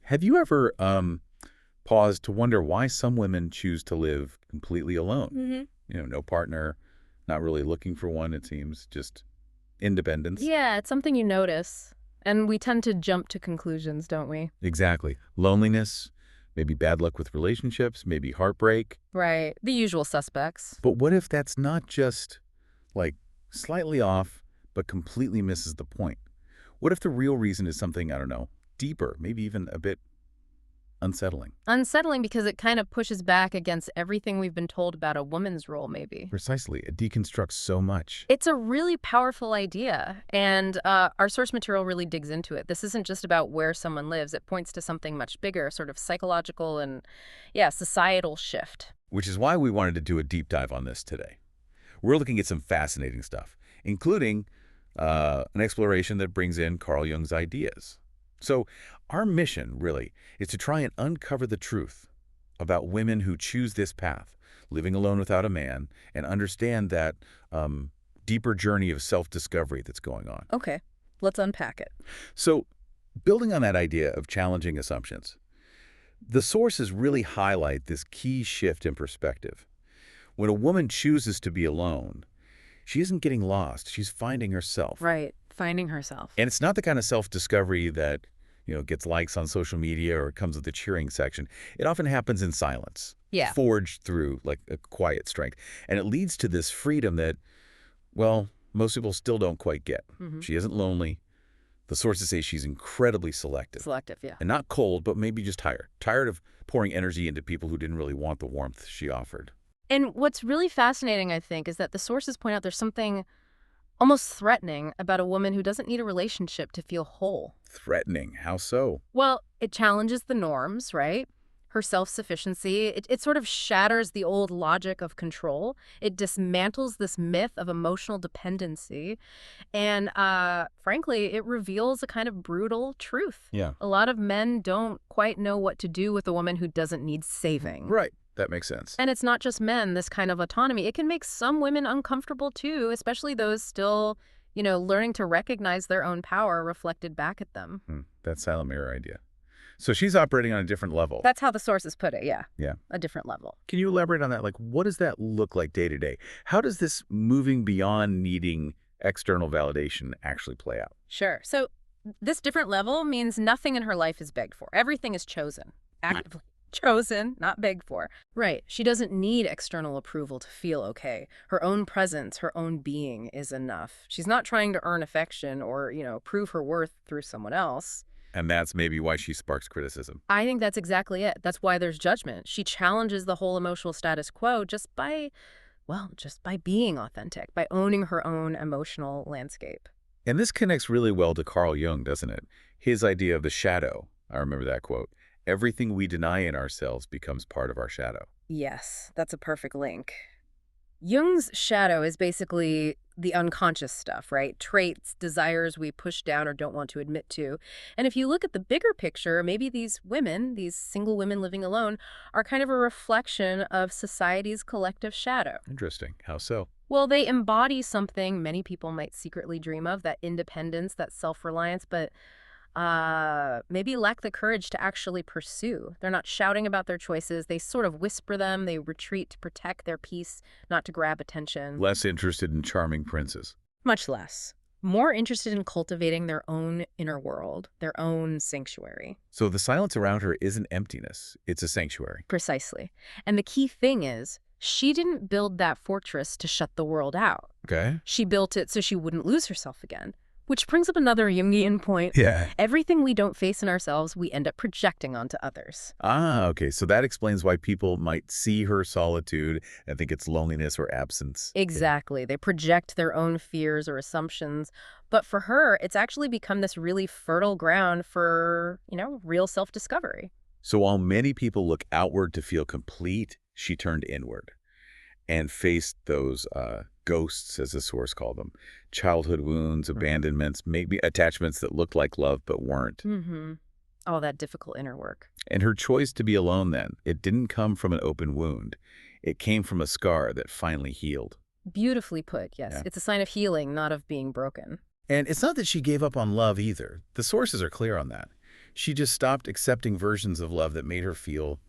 Have you ever paused to wonder why some women choose to live completely alone? hmm No partner, not really looking for one, it seems, just independence. Yeah, it's something you notice. And we tend to jump to conclusions, don't we? Exactly. Loneliness, maybe bad luck with relationships, maybe heartbreak. Right. The usual suspects. But what if that's not just, like, slightly off, but completely misses the point? What if the real reason is something, I don't know, deeper, maybe even a bit unsettling? Unsettling because it kind of pushes back against everything we've been told about a woman's role, maybe. Precisely. It deconstructs so much. It's a really powerful idea, and our source material really digs into it. This isn't just about where someone lives. It points to something much bigger, sort of psychological and, yeah, societal shift. Which is why we wanted to do a deep dive on this today. We're looking at some fascinating stuff, including an exploration that brings in Carl Jung's ideas. So our mission, really, is to try and uncover the truth about women who choose this path, living alone without a man, and understand that deeper journey of self-discovery that's going on. Okay, let's unpack it. So building on that idea of challenging assumptions, the sources really highlight this key shift in perspective. When a woman chooses to be alone, she isn't getting lost. She's finding herself. Right, finding herself. And it's not the kind of self-discovery that, gets likes on social media or comes with the cheering section. It often happens in silence, Yeah. forged through like a quiet strength. And it leads to this freedom that, well, most people still don't quite get. hmm She isn't lonely. The sources say she's incredibly selective. Selective, yeah. And not cold, but maybe just tired. Tired of pouring energy into people who didn't really want the warmth she offered. And what's really fascinating, I think, is that the sources point out there's something almost threatening about a woman who doesn't need a relationship to feel whole. Threatening. How so? Well, it challenges the norms, right? Her self-sufficiency. It sort of shatters the old logic of control. It dismantles this myth of emotional dependency. And frankly, it reveals a kind of brutal truth. Yeah. A lot of men don't quite know what to do with a woman who doesn't need saving. Right. That makes sense. And it's not just men, this kind of autonomy. It can make some women uncomfortable too, especially those still, learning to recognize their own power reflected back at them. That silent mirror idea. So she's operating on a different level. That's how the sources put it, yeah. Yeah. A different level. Can you elaborate on that? Like, what does that look like day to day? How does this moving beyond needing external validation actually play out? Sure. So this different level means nothing in her life is begged for. Everything is chosen, actively chosen, not begged for. Right. She doesn't need external approval to feel okay. Her own presence, her own being is enough. She's not trying to earn affection or, prove her worth through someone else. And that's maybe why she sparks criticism. I think that's exactly it. That's why there's judgment. She challenges the whole emotional status quo just by being authentic, by owning her own emotional landscape. And this connects really well to Carl Jung, doesn't it? His idea of the shadow. I remember that quote. Everything we deny in ourselves becomes part of our shadow. Yes, that's a perfect link. Jung's shadow is basically the unconscious stuff, right? Traits, desires we push down or don't want to admit to. And if you look at the bigger picture, maybe these women, these single women living alone, are kind of a reflection of society's collective shadow. Interesting. How so? Well, they embody something many people might secretly dream of, that independence, that self-reliance, but maybe lack the courage to actually pursue. They're not shouting about their choices. They sort of whisper them. They retreat to protect their peace, not to grab attention. Less interested in charming princes. Much less. More interested in cultivating their own inner world, their own sanctuary. So the silence around her isn't emptiness. It's a sanctuary. Precisely. And the key thing is, she didn't build that fortress to shut the world out. Okay. She built it so she wouldn't lose herself again. Which brings up another Jungian point. Yeah. Everything we don't face in ourselves, we end up projecting onto others. Okay. So that explains why people might see her solitude and think it's loneliness or absence. Exactly. They project their own fears or assumptions. But for her, it's actually become this really fertile ground for, real self-discovery. So while many people look outward to feel complete, she turned inward and faced those ghosts, as the source called them. Childhood wounds, abandonments, maybe attachments that looked like love but weren't. All that difficult inner work. And her choice to be alone then, it didn't come from an open wound. It came from a scar that finally healed. Beautifully put, yes. Yeah. It's a sign of healing, not of being broken. And it's not that she gave up on love either. The sources are clear on that. She just stopped accepting versions of love that made her feel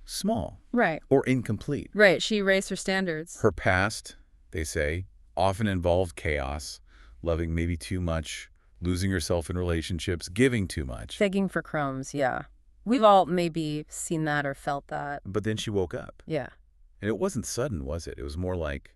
small Right. or incomplete. Right. She raised her standards. Her past, they say, often involved chaos, loving maybe too much, losing herself in relationships, giving too much. Begging for crumbs, yeah. We've all maybe seen that or felt that. But then she woke up. Yeah. And it wasn't sudden, was it? It was more like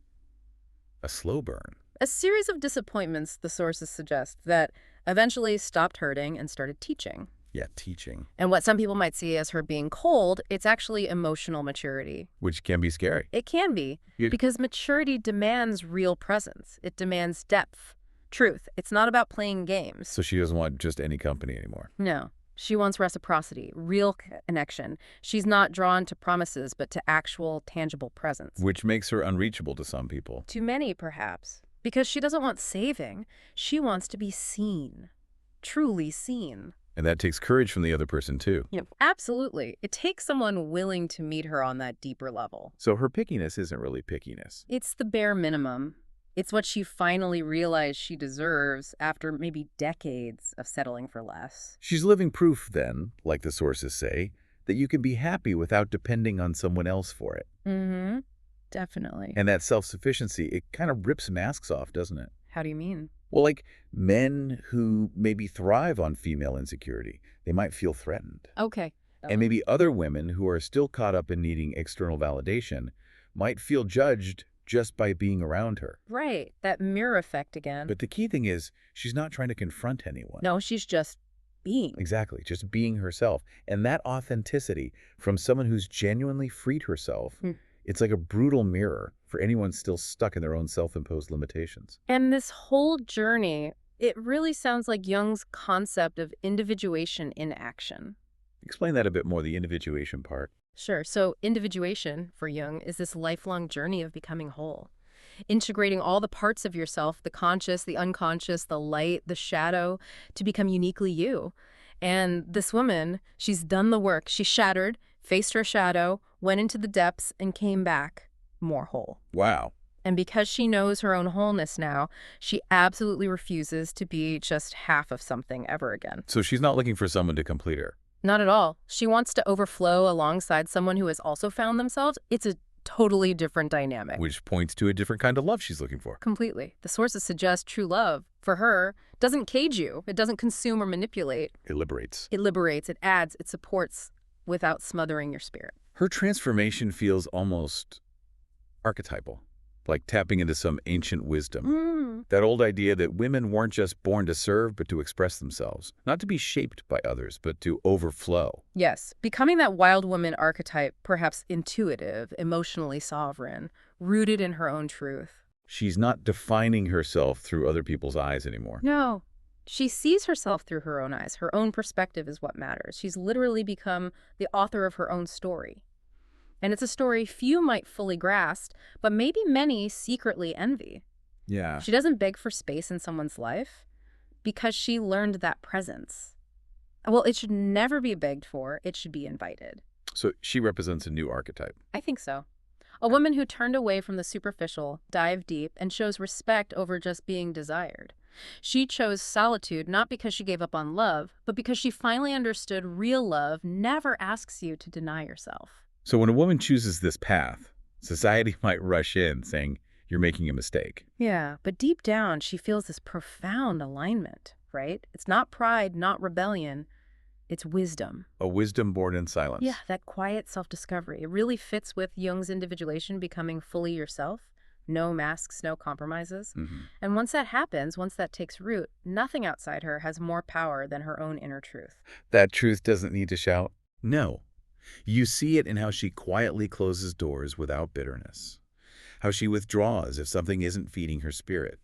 a slow burn. A series of disappointments, the sources suggest, that eventually stopped hurting and started teaching. Yeah, teaching. And what some people might see as her being cold, it's actually emotional maturity. Which can be scary. It can be, You- because maturity demands real presence. It demands depth, truth. It's not about playing games. So she doesn't want just any company anymore. No. She wants reciprocity, real connection. She's not drawn to promises, but to actual, tangible presence. Which makes her unreachable to some people. To many, perhaps. Because she doesn't want saving. She wants to be seen. Truly seen. And that takes courage from the other person, too. Absolutely. It takes someone willing to meet her on that deeper level. So her pickiness isn't really pickiness. It's the bare minimum. It's what she finally realized she deserves after maybe decades of settling for less. She's living proof, then, like the sources say, that you can be happy without depending on someone else for it. Mm-hmm. Definitely. And that self-sufficiency, it kind of rips masks off, doesn't it? How do you mean? Well, like men who maybe thrive on female insecurity, they might feel threatened. Okay. And maybe other women who are still caught up in needing external validation might feel judged just by being around her. Right. That mirror effect again. But the key thing is, she's not trying to confront anyone. No, she's just being. Exactly, just being herself. And that authenticity from someone who's genuinely freed herself, it's like a brutal mirror for anyone still stuck in their own self-imposed limitations. And this whole journey, it really sounds like Jung's concept of individuation in action. Explain that a bit more, the individuation part. Sure. So individuation, for Jung, is this lifelong journey of becoming whole. Integrating all the parts of yourself, the conscious, the unconscious, the light, the shadow, to become uniquely you. And this woman, she's done the work. She shattered, faced her shadow, went into the depths, and came back more whole. Wow. And because she knows her own wholeness now, she absolutely refuses to be just half of something ever again. So she's not looking for someone to complete her. Not at all. She wants to overflow alongside someone who has also found themselves. It's a totally different dynamic. Which points to a different kind of love she's looking for. Completely. The sources suggest true love, for her, doesn't cage you. It doesn't consume or manipulate. It liberates. It liberates, it adds, it supports without smothering your spirit. Her transformation feels almost archetypal, like tapping into some ancient wisdom. That old idea that women weren't just born to serve, but to express themselves. Not to be shaped by others, but to overflow. Yes, becoming that wild woman archetype, perhaps intuitive, emotionally sovereign, rooted in her own truth. She's not defining herself through other people's eyes anymore. No. She sees herself through her own eyes. Her own perspective is what matters. She's literally become the author of her own story. And it's a story few might fully grasp, but maybe many secretly envy. Yeah. She doesn't beg for space in someone's life because she learned that presence. Well, it should never be begged for. It should be invited. So she represents a new archetype. I think so. A woman who turned away from the superficial, dived deep, and chose respect over just being desired. She chose solitude not because she gave up on love, but because she finally understood real love never asks you to deny yourself. So when a woman chooses this path, society might rush in saying, you're making a mistake. Yeah, but deep down, she feels this profound alignment, right? It's not pride, not rebellion. It's wisdom. A wisdom born in silence. Yeah, that quiet self-discovery. It really fits with Jung's individuation, becoming fully yourself. No masks, no compromises. And once that happens, once that takes root, nothing outside her has more power than her own inner truth. That truth doesn't need to shout. No. You see it in how she quietly closes doors without bitterness. How she withdraws if something isn't feeding her spirit.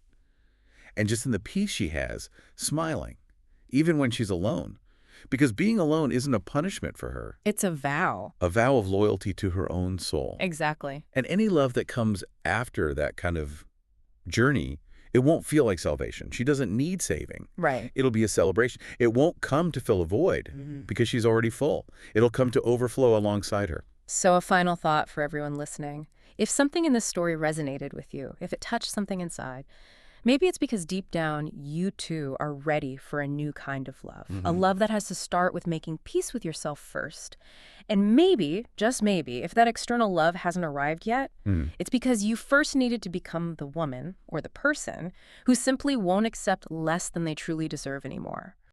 And just in the peace she has, smiling, even when she's alone. Because being alone isn't a punishment for her. It's a vow. A vow of loyalty to her own soul. Exactly. And any love that comes after that kind of journey, it won't feel like salvation. She doesn't need saving. Right. It'll be a celebration. It won't come to fill a void because she's already full. It'll come to overflow alongside her. So a final thought for everyone listening. If something in this story resonated with you, if it touched something inside, Maybe it's because deep down, you too are ready for a new kind of love. A Hmm. love that has to start with making peace with yourself first. And maybe, just maybe, if that external love hasn't arrived yet, Mm. it's because you first needed to become the woman or the person who simply won't accept less than they truly deserve anymore.